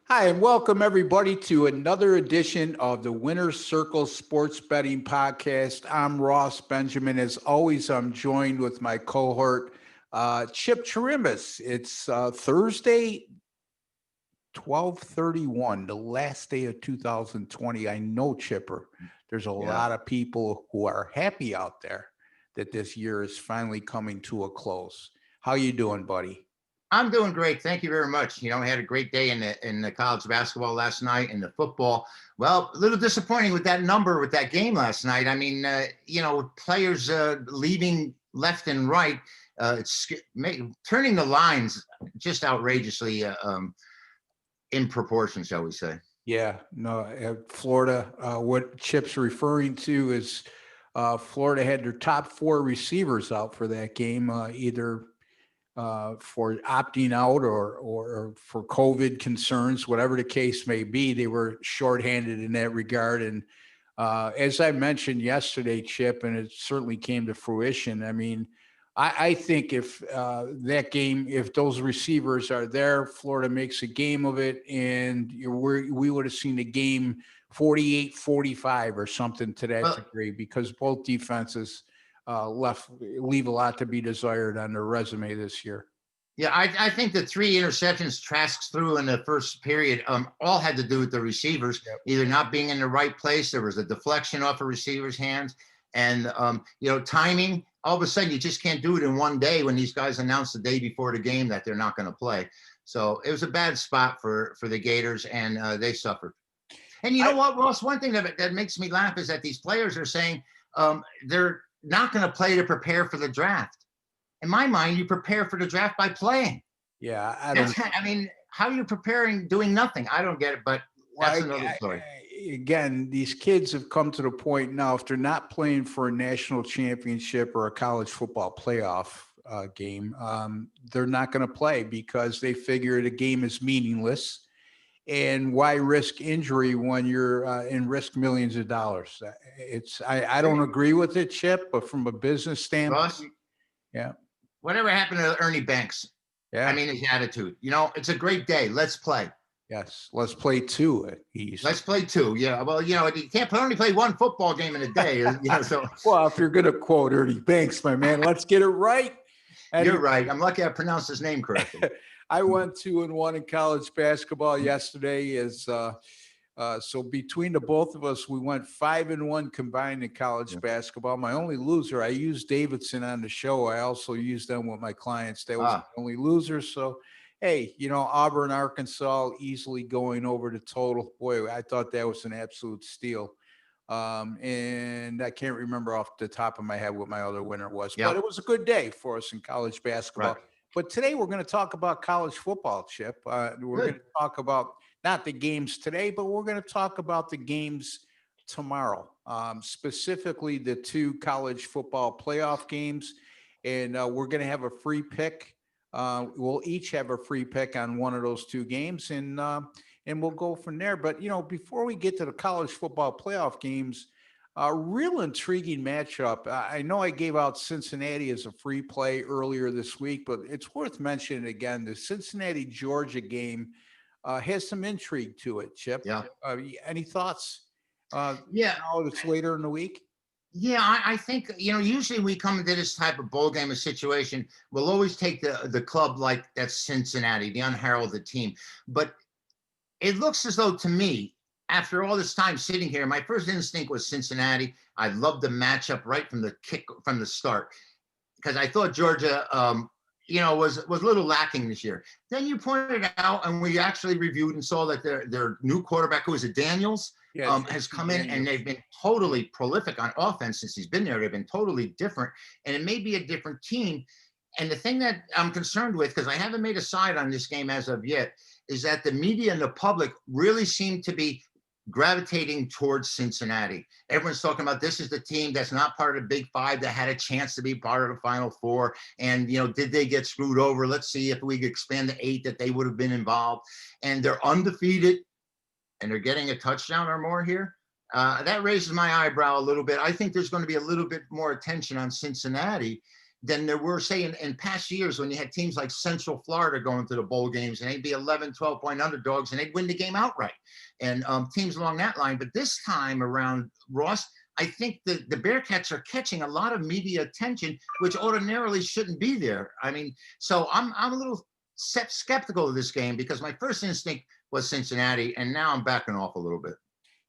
Hi, and welcome everybody to another edition of the Winner's Circle Sports Betting Podcast. I'm Ross Benjamin. As always, I'm joined with my cohort, Chip Chirimbus. It's Thursday, 12/31, the last day of 2020. I know, Chipper, there's a Yeah, lot of people who are happy out there that this year is finally coming to a close. How you doing, buddy? I'm doing great. Thank you very much. I had a great day in the college basketball last night and the football. Well, a little disappointing with that number with that game last night. I mean, players leaving left and right, turning the lines just outrageously in proportion, shall we say? Yeah, no, Florida, what Chip's referring to is Florida had their top four receivers out for that game, either for opting out or for COVID concerns, whatever the case may be. They were shorthanded in that regard. And as I mentioned yesterday, Chip, and it certainly came to fruition. I mean, I think if that game, if those receivers are there, Florida makes a game of it, and we would have seen the game 48-45 or something to that Well, degree, because both defenses leave a lot to be desired on their resume this year. yeah, I think the three interceptions Trask threw in the first period all had to do with the receivers Yep. either not being in the right place. There was a deflection off a receiver's hands, and timing. All of a sudden, you just can't do it in one day when these guys announce the day before the game that they're not going to play. So it was a bad spot for the Gators, and they suffered. And you know I, what, Ross? One thing that makes me laugh is that these players are saying they're not going to play to prepare for the draft. In my mind, you prepare for the draft by playing. yeah, I don't. I mean, how are you preparing doing nothing? I don't get it, but that's another story. Again, these kids have come to the point now, if they're not playing for a national championship or a college football playoff game, they're not going to play because they figure the game is meaningless. And why risk injury when you're in risk millions of dollars? I don't agree with it, Chip, but from a business Ross, standpoint, yeah, whatever happened to Ernie Banks? I yeah, mean, his attitude. It's a great day. Let's play. yes. Let's play two. He used to Let's play two. Yeah. Well, you can't only play one football game in a day. So Well, if you're going to quote Ernie Banks, my man, let's get it right. you're Anyway, right. I'm lucky I pronounced his name correctly. I went 2-1 in college basketball yesterday. So between the both of us, we went 5-1 combined in college Yeah. basketball. My only loser, I used Davidson on the show. I also used them with my clients. That was Ah, my only loser. So, hey, Auburn, Arkansas, easily going over the total. Boy, I thought that was an absolute steal. And I can't remember off the top of my head what my other winner was, but yeah. it was a good day for us in college Right. basketball. But today we're going to talk about college football, Chip. We're going Good. to talk about not the games today, but we're going to talk about the games tomorrow, specifically the two college football playoff games. And we're going to have a free pick. We'll each have a free pick on one of those two games, and we'll go from there. But before we get to the college football playoff games, a real intriguing matchup. I know I gave out Cincinnati as a free play earlier this week, but it's worth mentioning again. The Cincinnati Georgia game has some intrigue to it. Chip, Yeah. any thoughts? Yeah. Now that it's later in the week. Yeah, I think usually we come into this type of bowl game of situation, we'll always take the club like that's Cincinnati, the unheralded team. But it looks as though to me, after all this time sitting here, my first instinct was Cincinnati. I loved the matchup right from the kick from the start because I thought Georgia, was a little lacking this year. Then you pointed out, and we actually reviewed and saw that their new quarterback, who is it, Daniels, Yeah, has JT come in, and Daniels. they've been totally prolific on offense since he's been there. They've been totally different, and it may be a different team. And the thing that I'm concerned with, because I haven't made a side on this game as of yet, is that the media and the public really seem to be gravitating towards Cincinnati. Everyone's talking about this is the team that's not part of the Big Five that had a chance to be part of the Final Four. And, did they get screwed over? Let's see if we could expand to 8 that they would have been involved. And they're undefeated and they're getting a touchdown or more here. That raises my eyebrow a little bit. I think there's going to be a little bit more attention on Cincinnati than there were, say, in past years when you had teams like Central Florida going to the bowl games and they'd be 11, 12-point underdogs and they'd win the game outright. And teams along that line. But this time around, Ross, I think the Bearcats are catching a lot of media attention, which ordinarily shouldn't be there. I mean, so I'm a little skeptical of this game because my first instinct was Cincinnati, and now I'm backing off a little bit.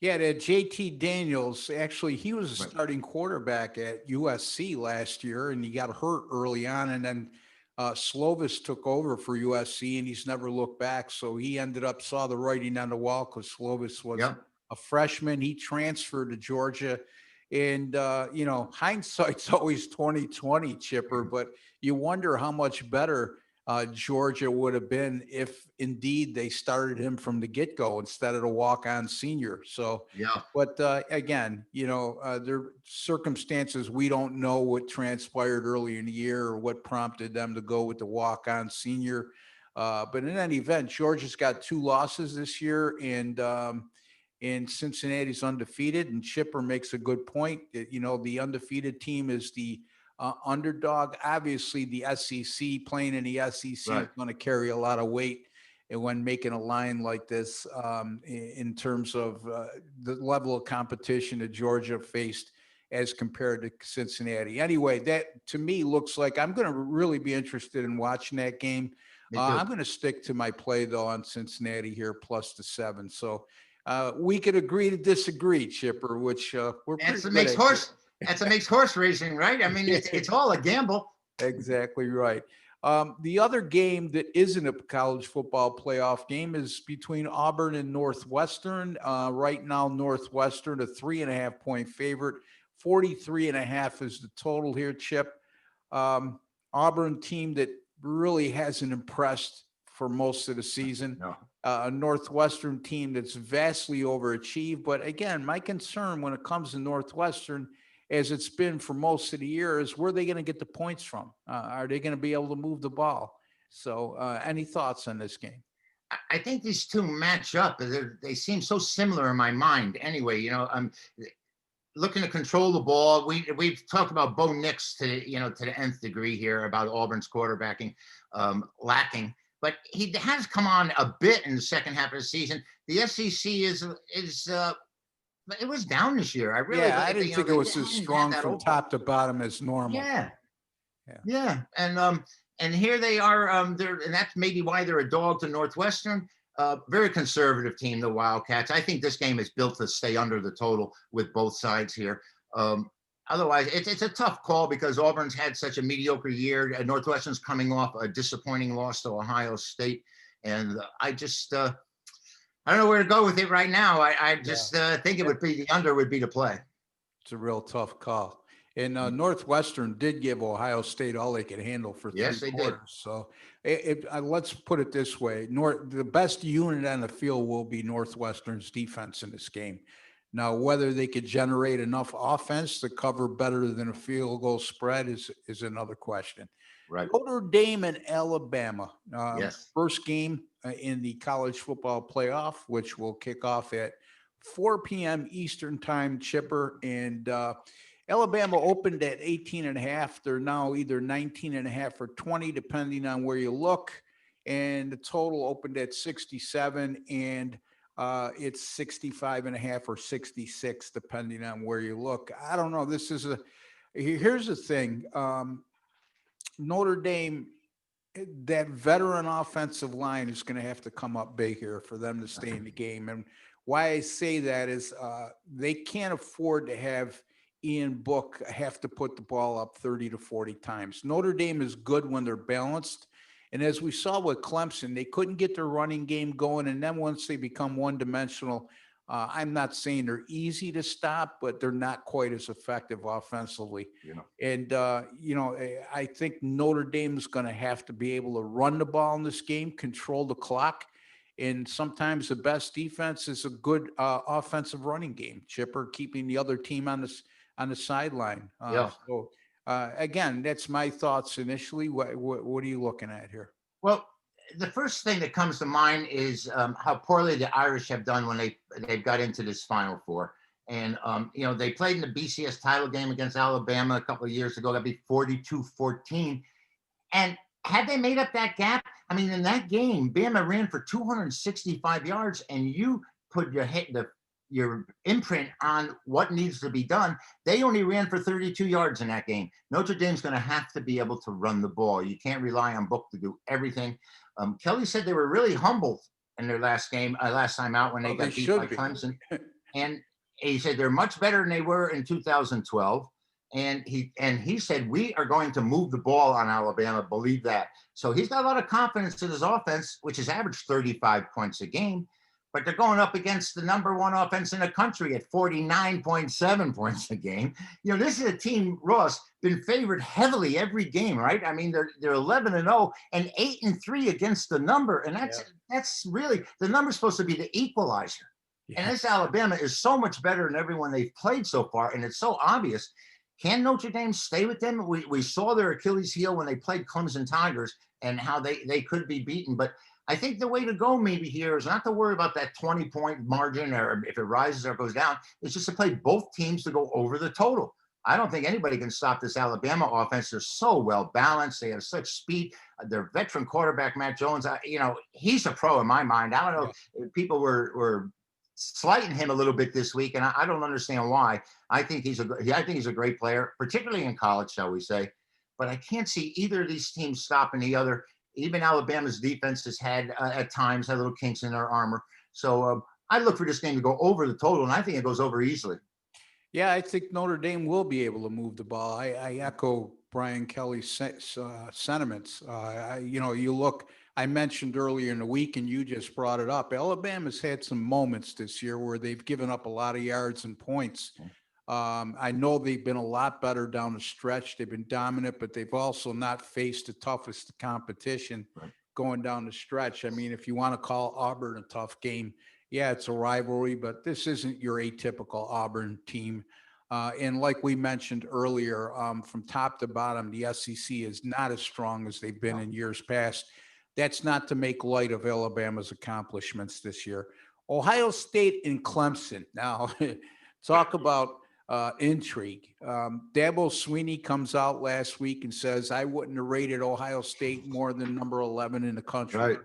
Yeah, that JT Daniels, actually, he was a Right. starting quarterback at USC last year, and he got hurt early on, and then Slovis took over for USC, and he's never looked back. So he ended up saw the writing on the wall because Slovis was Yep. a freshman. He transferred to Georgia, and hindsight's always 2020, Chipper. But you wonder how much better Georgia would have been if indeed they started him from the get-go instead of the walk-on senior. So, Yeah. but again, there are circumstances we don't know what transpired early in the year or what prompted them to go with the walk-on senior. But in any event, Georgia's got 2 losses this year, and Cincinnati's undefeated. And Chipper makes a good point. The undefeated team is the underdog. Obviously, the SEC, playing in the SEC, Right. is going to carry a lot of weight and when making a line like this, in terms of the level of competition that Georgia faced as compared to Cincinnati. Anyway, that to me looks like I'm going to really be interested in watching that game. Me too. I'm going to stick to my play though on Cincinnati here plus the 7. So we could agree to disagree, Chipper, which we're pretty That's what good makes at. horse racing, right? I mean, it's all a gamble. Exactly right. The other game that isn't a college football playoff game is between Auburn and Northwestern. Right now, Northwestern, a 3.5-point favorite, 43.5 is the total here, Chip. Auburn team that really hasn't impressed for most of the season. No. A Northwestern team that's vastly overachieved. But again, my concern when it comes to Northwestern, as it's been for most of the year, is where are they going to get the points from? Are they going to be able to move the ball? So any thoughts on this game? I think these two match up. They seem so similar in my mind. Anyway, I'm looking to control the ball. We've talked about Bo Nix to the nth degree here about Auburn's quarterbacking lacking, but he has come on a bit in the second half of the season. The SEC is it was down this year. I really I believe didn't think it was as strong from open. top to bottom as normal. Yeah. Yeah. Yeah. And here they are. And that's maybe why they're a dog to Northwestern. Very conservative team, the Wildcats. I think this game is built to stay under the total with both sides here. Otherwise, it's a tough call because Auburn's had such a mediocre year. Northwestern's coming off a disappointing loss to Ohio State. And I just I don't know where to go with it right now. I just think it would be the under would be the play. It's a real tough call. And Northwestern did give Ohio State all they could handle for 3 Yes, they did. quarters. So let's put it this way. The best unit on the field will be Northwestern's defense in this game. Now, whether they could generate enough offense to cover better than a field goal spread is another question. Right. Notre Dame and Alabama. Yes. First game in the college football playoff, which will kick off at 4 p.m. Eastern time, Chipper. And Alabama opened at 18.5. They're now either 19.5 or 20, depending on where you look. And the total opened at 67, and it's 65.5 or 66, depending on where you look. I don't know. Here's the thing. Notre Dame, that veteran offensive line is going to have to come up big here for them to stay in the game. And why I say that is they can't afford to have Ian Book have to put the ball up 30 to 40 times. Notre Dame is good when they're balanced. And as we saw with Clemson, they couldn't get their running game going. And then once they become one-dimensional, I'm not saying they're easy to stop, but they're not quite as effective offensively. And, I think Notre Dame is going to have to be able to run the ball in this game, control the clock. And sometimes the best defense is a good offensive running game, Chipper, keeping the other team on the sideline. So again, that's my thoughts initially. What are you looking at here? Well, the first thing that comes to mind is how poorly the Irish have done when they've got into this Final Four. And, they played in the BCS title game against Alabama a couple of years ago. That'd be 42-14. And had they made up that gap, I mean, in that game, Bama ran for 265 yards, and you put your imprint on what needs to be done. They only ran for 32 yards in that game. Notre Dame's going to have to be able to run the ball. You can't rely on Book to do everything. Kelly said they were really humbled in their last game, last time out when they They got beat by should be. Clemson. And he said they're much better than they were in 2012. And he said, we are going to move the ball on Alabama. Believe that. So he's got a lot of confidence in his offense, which has averaged 35 points a game. But they're going up against the number one offense in the country at 49.7 points a game. This is a team, Ross, been favored heavily every game, right? I mean, they're 11-0 and 8-3 against the number. And that's really, the number's supposed to be the equalizer. Yeah. And this Alabama is so much better than everyone they've played so far. And it's so obvious. Can Notre Dame stay with them? We saw their Achilles heel when they played Clemson Tigers and how they could be beaten. But I think the way to go maybe here is not to worry about that 20-point margin or if it rises or goes down. It's just to play both teams to go over the total. I don't think anybody can stop this Alabama offense. They're so well balanced. They have such speed. Their veteran quarterback, Matt Jones, he's a pro in my mind. I don't know if people were slighting him a little bit this week, and I don't understand why. I think he's a great player, particularly in college, shall we say. But I can't see either of these teams stopping the other. Even Alabama's defense has had at times had little kinks in their armor. So I look for this game to go over the total, and I think it goes over easily. Yeah, I think Notre Dame will be able to move the ball. I echo Brian Kelly's sentiments. You look. I mentioned earlier in the week, and you just brought it up. Alabama's had some moments this year where they've given up a lot of yards and points. I know they've been a lot better down the stretch. They've been dominant, but they've also not faced the toughest competition going down the stretch. I mean, if you want to call Auburn a tough game, yeah, it's a rivalry, but this isn't your atypical Auburn team. And like we mentioned earlier, from top to bottom, the SEC is not as strong as they've been in years past. That's not to make light of Alabama's accomplishments this year. Ohio State and Clemson. Now, talk about intrigue. Dabo Swinney comes out last week and says, I wouldn't have rated Ohio State more than number 11 in the country. Right.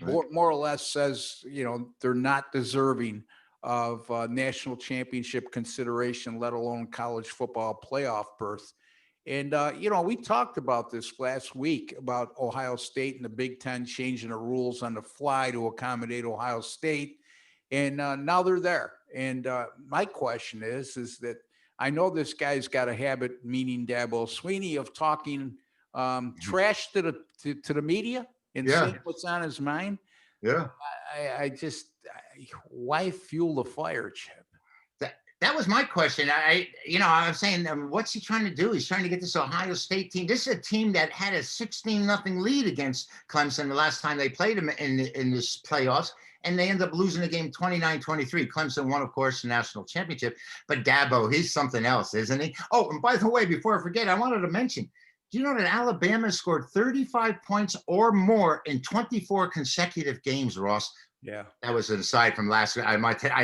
More or less says, they're not deserving of national championship consideration, let alone college football playoff berth. And, we talked about this last week about Ohio State and the Big Ten changing the rules on the fly to accommodate Ohio State. And now they're there. And my question is that I know this guy's got a habit, meaning Dabo Swinney, of talking trash to the media and saying what's on his mind. Yeah. Why fuel the fire, Chip? That was my question. I'm saying, what's he trying to do? He's trying to get this Ohio State team. This is a team that had a 16-0 lead against Clemson the last time they played him in this playoffs, and they ended up losing the game 29-23. Clemson won, of course, the national championship. But Dabo, he's something else, isn't he? Oh, and by the way, before I forget, I wanted to mention, do you know that Alabama scored 35 points or more in 24 consecutive games, Ross? Yeah, that was an aside from last week. I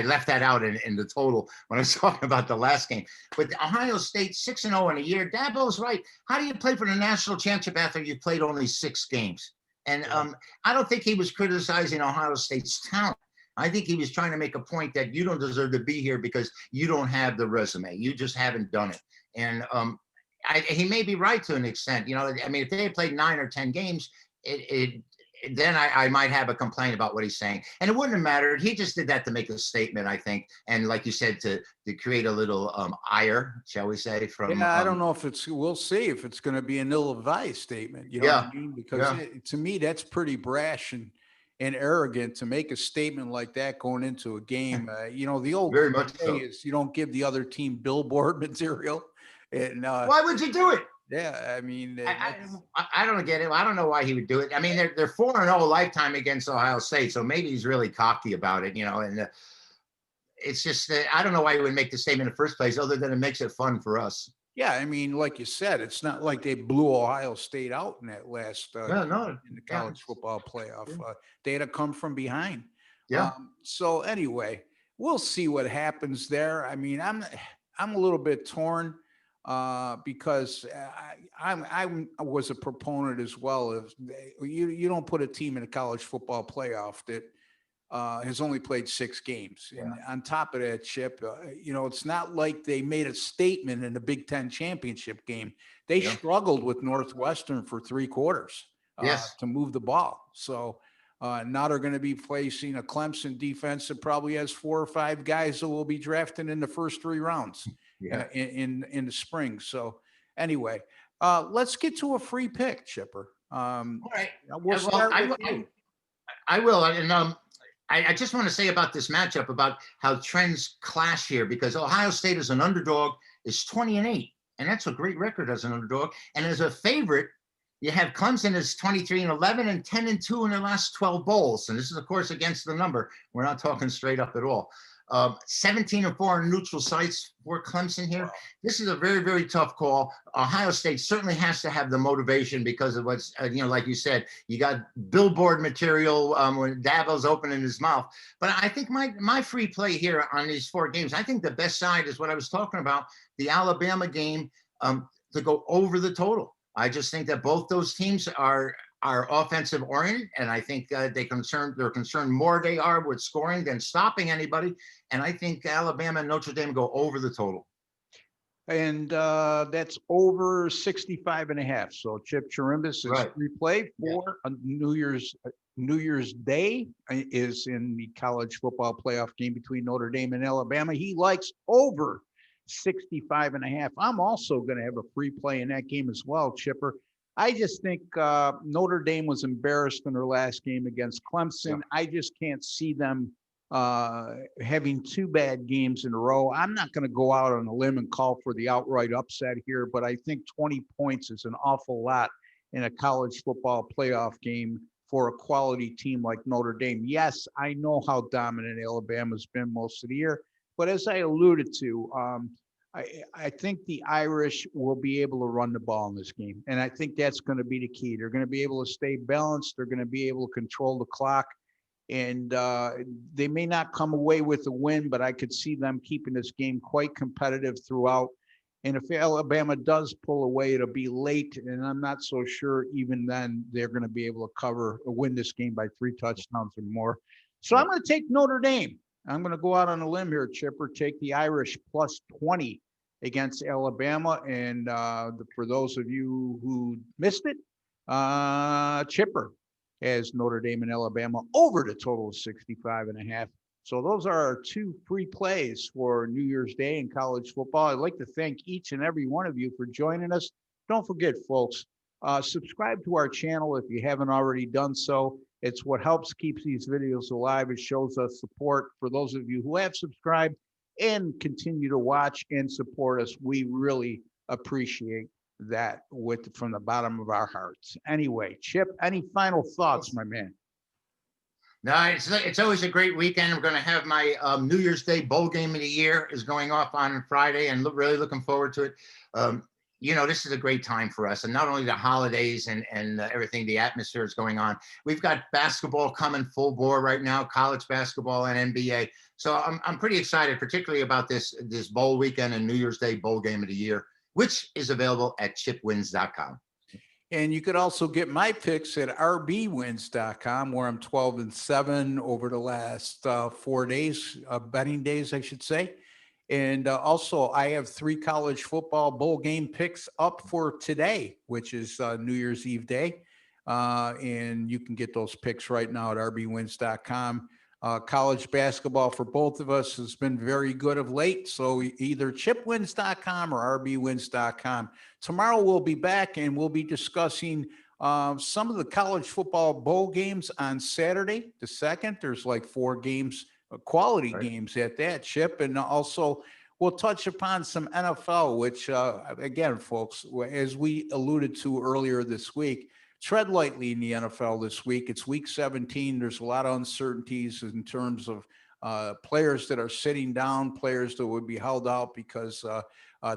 left that out in the total when I was talking about the last game. But Ohio State 6-0 in a year. Dabo's right. How do you play for the national championship after you played only 6 games? And I don't think he was criticizing Ohio State's talent. I think he was trying to make a point that you don't deserve to be here because you don't have the resume. You just haven't done it. And he may be right to an extent. If they had played 9 or 10 games, then I might have a complaint about what he's saying. And it wouldn't have mattered. He just did that to make a statement, I think. And like you said, to create a little ire, shall we say, from. Yeah, I don't know if we'll see if it's going to be an ill-advised statement. You know what I mean? Because to me, that's pretty brash and arrogant to make a statement like that going into a game. The old very much so. Is you don't give the other team billboard material. And why would you do it? Yeah, I mean, I don't get it. I don't know why he would do it. I mean, they're 4-0 lifetime against Ohio State, so maybe he's really cocky about it, And it's just I don't know why he would make the statement in the first place, other than it makes it fun for us. Yeah, I mean, like you said, it's not like they blew Ohio State out in that last in the college football playoff. They had to come from behind. Yeah. So anyway, we'll see what happens there. I mean, I'm a little bit torn because I was a proponent as well of you don't put a team in a college football playoff that has only played 6 games. Yeah. And on top of that, Chip, it's not like they made a statement in the Big Ten championship game. They Yeah. struggled with Northwestern for 3 quarters Yes. to move the ball. So now they're going to be facing a Clemson defense that probably has 4 or 5 guys that will be drafted in the first 3 rounds Yeah. in the spring. So anyway, let's get to a free pick, Chipper. All right. We'll Well, start with you. I will. And I just want to say about this matchup about how trends clash here because Ohio State as an underdog is 20-8, and that's a great record as an underdog. And as a favorite, you have Clemson as 23-11 and 10-2 in their last 12 bowls. And this is, of course, against the number. We're not talking straight up at all. 17-4 in neutral sites for Clemson here. This is a very, very tough call. Ohio State certainly has to have the motivation because of what's, like you said, you got billboard material when Dabo's opening his mouth. But I think my free play here on these 4 games, I think the best side is what I was talking about, the Alabama game to go over the total. I just think that both those teams are offensive oriented, and I think they're concerned more they are with scoring than stopping anybody. And I think Alabama and Notre Dame go over the total. And that's over 65.5. So Chip Chirimbus is Right. free play for a New Year's Day is in the college football playoff game between Notre Dame and Alabama. He likes over 65.5. I'm also going to have a free play in that game as well, Chipper. I just think Notre Dame was embarrassed in their last game against Clemson. Yeah. I just can't see them having 2 bad games in a row. I'm not going to go out on a limb and call for the outright upset here, but I think 20 points is an awful lot in a college football playoff game for a quality team like Notre Dame. Yes, I know how dominant Alabama's been most of the year, but as I alluded to, I think the Irish will be able to run the ball in this game. And I think that's going to be the key. They're going to be able to stay balanced. They're going to be able to control the clock. And they may not come away with a win, but I could see them keeping this game quite competitive throughout. And if Alabama does pull away, it'll be late. And I'm not so sure even then they're going to be able to win this game by 3 touchdowns or more. So I'm going to take Notre Dame. I'm going to go out on a limb here, Chipper, take the Irish plus 20 against Alabama. And for those of you who missed it, Chipper has Notre Dame and Alabama over the total of 65.5. So those are our 2 free plays for New Year's Day in college football. I'd like to thank each and every one of you for joining us. Don't forget, folks, subscribe to our channel if you haven't already done so. It's what helps keep these videos alive. It shows us support. For those of you who have subscribed and continue to watch and support us, we really appreciate that from the bottom of our hearts. Anyway, Chip, any final thoughts, my man? No, it's always a great weekend. We're going to have my New Year's Day bowl game of the year is going off on Friday, and really looking forward to it. This is a great time for us, and not only the holidays and everything, the atmosphere is going on. We've got basketball coming full bore right now, college basketball and NBA. So I'm pretty excited, particularly about this bowl weekend and New Year's Day bowl game of the year, which is available at chipwins.com. And you could also get my picks at rbwins.com, where I'm 12-7 over the last 4 days, betting days, I should say. And also, I have 3 college football bowl game picks up for today, which is New Year's Eve day. And you can get those picks right now at rbwins.com. College basketball for both of us has been very good of late. So either chipwins.com or rbwins.com. Tomorrow we'll be back and we'll be discussing some of the college football bowl games on Saturday, the 2nd. There's like 4 games, quality games at that, Chip. And also we'll touch upon some NFL, which again, folks, as we alluded to earlier this week, tread lightly in the NFL this week. It's week 17. There's a lot of uncertainties in terms of players that are sitting down, players that would be held out because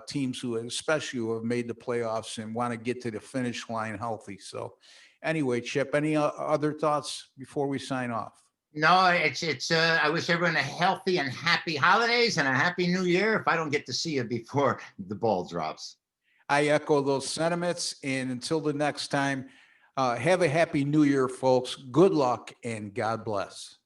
teams who have made the playoffs and want to get to the finish line healthy. So anyway, Chip, any other thoughts before we sign off? No, I wish everyone a healthy and happy holidays and a happy new year if I don't get to see you before the ball drops. I echo those sentiments. And until the next time, have a happy new year, folks. Good luck and God bless.